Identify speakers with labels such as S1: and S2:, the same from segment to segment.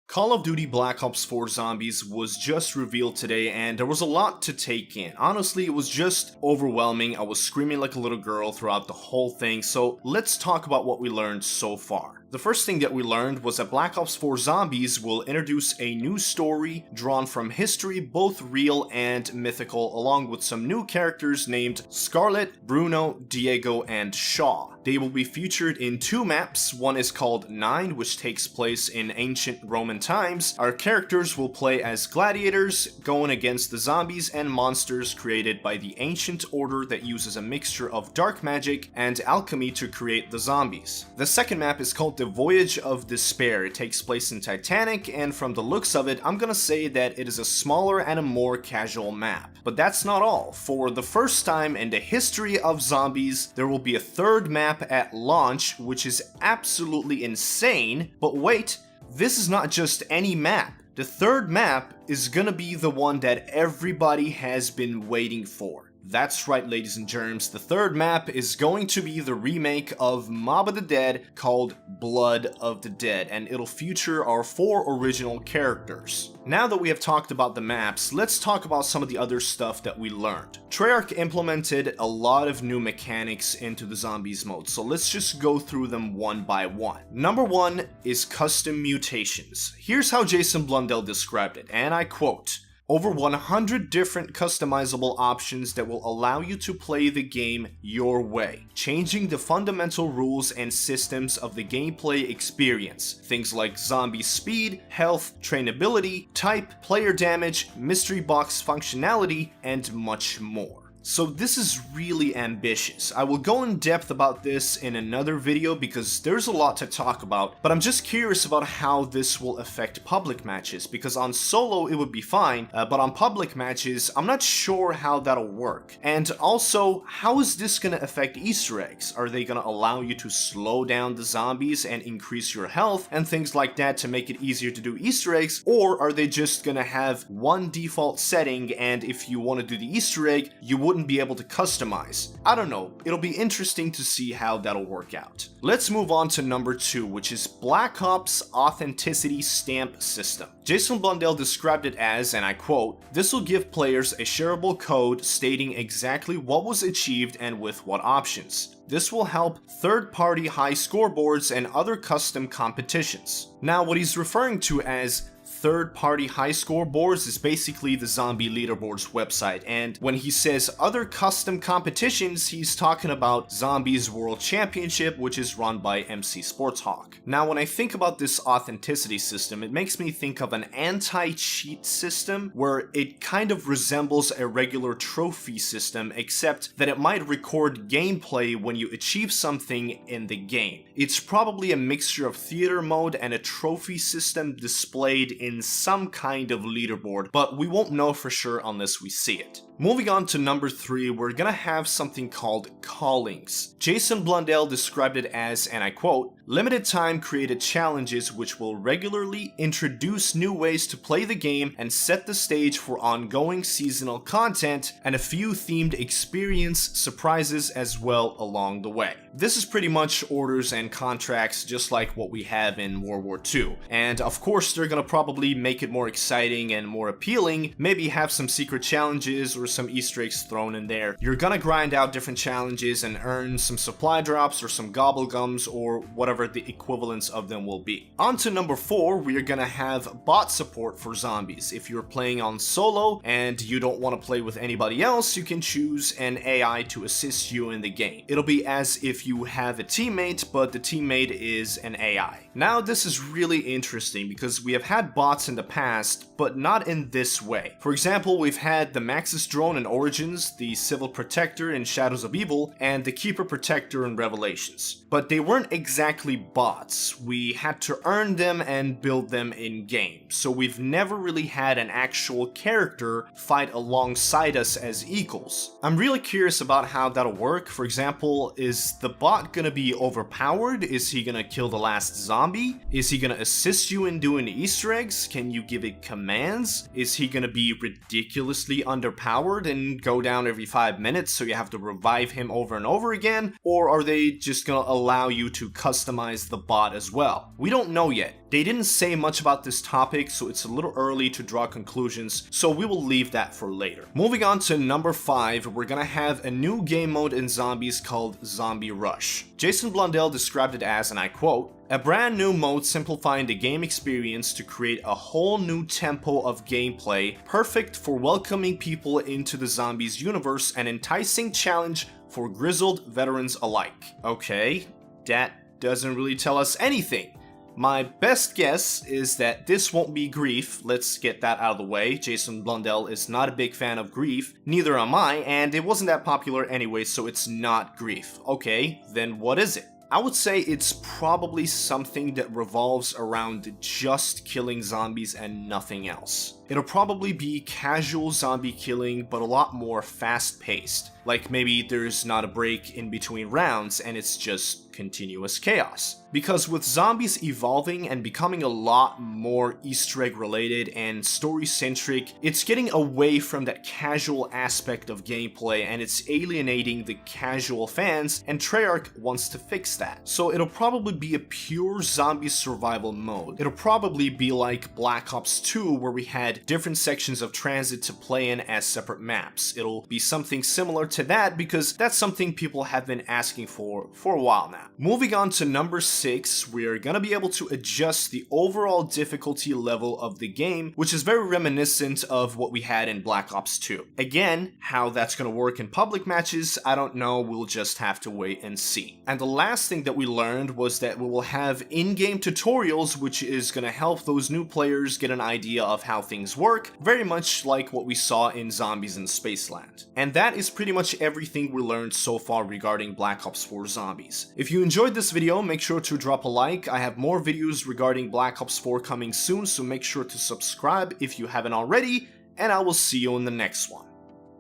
S1: Call of Duty Black Ops 4 Zombies was just revealed today and there was a lot to take in. Honestly, it was just overwhelming. I was screaming like a little girl throughout the whole thing, so let's talk about what we learned so far. The first thing that we learned was that Black Ops 4 Zombies will introduce a new story drawn from history, both real and mythical, along with some new characters named Scarlet, Bruno, Diego, and Shaw. They will be featured in two maps. One is called 9, which takes place in ancient Roman times. Our characters will play as gladiators, going against the zombies and monsters created by the ancient order that uses a mixture of dark magic and alchemy to create the zombies. The second map is called The Voyage of Despair. It takes place in Titanic, and from the looks of it, I'm gonna say that it is a smaller and a more casual map. But that's not all. For the first time in the history of zombies, there will be a third map at launch, which is absolutely insane. But wait, this is not just any map. The third map is gonna be the one that everybody has been waiting for. That's right, ladies and germs, the third map is going to be the remake of Mob of the Dead called Blood of the Dead, and it'll feature our 4 original characters. Now that we have talked about the maps, let's talk about some of the other stuff that we learned. Treyarch implemented a lot of new mechanics into the Zombies mode, so let's just go through them one by one. Number 1 is custom mutations. Here's how Jason Blundell described it, and I quote, "Over 100 different customizable options that will allow you to play the game your way, changing the fundamental rules and systems of the gameplay experience. Things like zombie speed, health, trainability, type, player damage, mystery box functionality, and much more." So this is really ambitious. I will go in depth about this in another video because there's a lot to talk about, but I'm just curious about how this will affect public matches, because on solo it would be fine, but on public matches I'm not sure how that'll work. And also, how is this gonna affect Easter eggs? Are they gonna allow you to slow down the zombies and increase your health and things like that to make it easier to do Easter eggs, or are they just gonna have one default setting and if you want to do the Easter egg, you wouldn't be able to customize? I don't know, it'll be interesting to see how that'll work out. Let's move on to number 2, which is Black Ops Authenticity Stamp System. Jason Blundell described it as, and I quote, "This will give players a shareable code stating exactly what was achieved and with what options. This will help third-party high scoreboards and other custom competitions." Now, what he's referring to as third-party high scoreboards is basically the Zombie Leaderboards website, and when he says other custom competitions, he's talking about Zombies World Championship, which is run by MC Sportshawk. Now, when I think about this authenticity system, it makes me think of an anti-cheat system where it kind of resembles a regular trophy system, except that it might record gameplay when you achieve something in the game. It's probably a mixture of theater mode and a trophy system displayed in some kind of leaderboard, but we won't know for sure unless we see it. Moving on to number 3, we're gonna have something called callings. Jason Blundell described it as, and I quote, "Limited time created challenges which will regularly introduce new ways to play the game and set the stage for ongoing seasonal content and a few themed experience surprises as well along the way." This is pretty much orders and contracts just like what we have in World War II. And of course they're gonna probably make it more exciting and more appealing, maybe have some secret challenges or some Easter eggs thrown in there. You're gonna grind out different challenges and earn some supply drops or some gobblegums or whatever the equivalents of them will be. On to number 4, we are gonna have bot support for zombies. If you're playing on solo and you don't want to play with anybody else, you can choose an AI to assist you in the game. It'll be as if you have a teammate, but the teammate is an AI. Now this is really interesting because we have had bots in the past, but not in this way. For example, we've had the Maxis drone in Origins, the Civil Protector in Shadows of Evil, and the Keeper Protector in Revelations. But they weren't exactly bots. We had to earn them and build them in-game, so we've never really had an actual character fight alongside us as equals. I'm really curious about how that'll work. For example, is the bot gonna be overpowered? Is he gonna kill the last zombie? zombie? Is he gonna assist you in doing the Easter eggs? Can you give it commands? Is he gonna be ridiculously underpowered and go down every 5 minutes so you have to revive him over and over again? Or are they just gonna allow you to customize the bot as well? We don't know yet. They didn't say much about this topic, so it's a little early to draw conclusions, so we will leave that for later. Moving on to number 5, we're gonna have a new game mode in zombies called Zombie Rush. Jason Blundell described it as, and I quote, "A brand new mode simplifying the game experience to create a whole new tempo of gameplay, perfect for welcoming people into the zombies universe, and enticing challenge for grizzled veterans alike." Okay, that doesn't really tell us anything. My best guess is that this won't be Grief. Let's get that out of the way. Jason Blundell is not a big fan of Grief, neither am I, and it wasn't that popular anyway, so it's not Grief. Okay, then what is it? I would say it's probably something that revolves around just killing zombies and nothing else. It'll probably be casual zombie killing, but a lot more fast-paced. Like maybe there's not a break in between rounds and it's just continuous chaos. Because with zombies evolving and becoming a lot more Easter egg related and story centric, it's getting away from that casual aspect of gameplay and it's alienating the casual fans, and Treyarch wants to fix that. So it'll probably be a pure zombie survival mode. It'll probably be like Black Ops 2 where we had different sections of transit to play in as separate maps. It'll be something similar to that because that's something people have been asking for a while now. Moving on to number 6, we're gonna be able to adjust the overall difficulty level of the game, which is very reminiscent of what we had in Black Ops 2. Again, how that's gonna work in public matches, I don't know, we'll just have to wait and see. And the last thing that we learned was that we will have in-game tutorials, which is gonna help those new players get an idea of how things work, very much like what we saw in Zombies in Spaceland. And that is pretty much everything we learned so far regarding Black Ops 4 Zombies. If you enjoyed this video, make sure to drop a like. I have more videos regarding Black Ops 4 coming soon, so make sure to subscribe if you haven't already, and I will see you in the next one.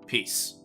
S1: Peace.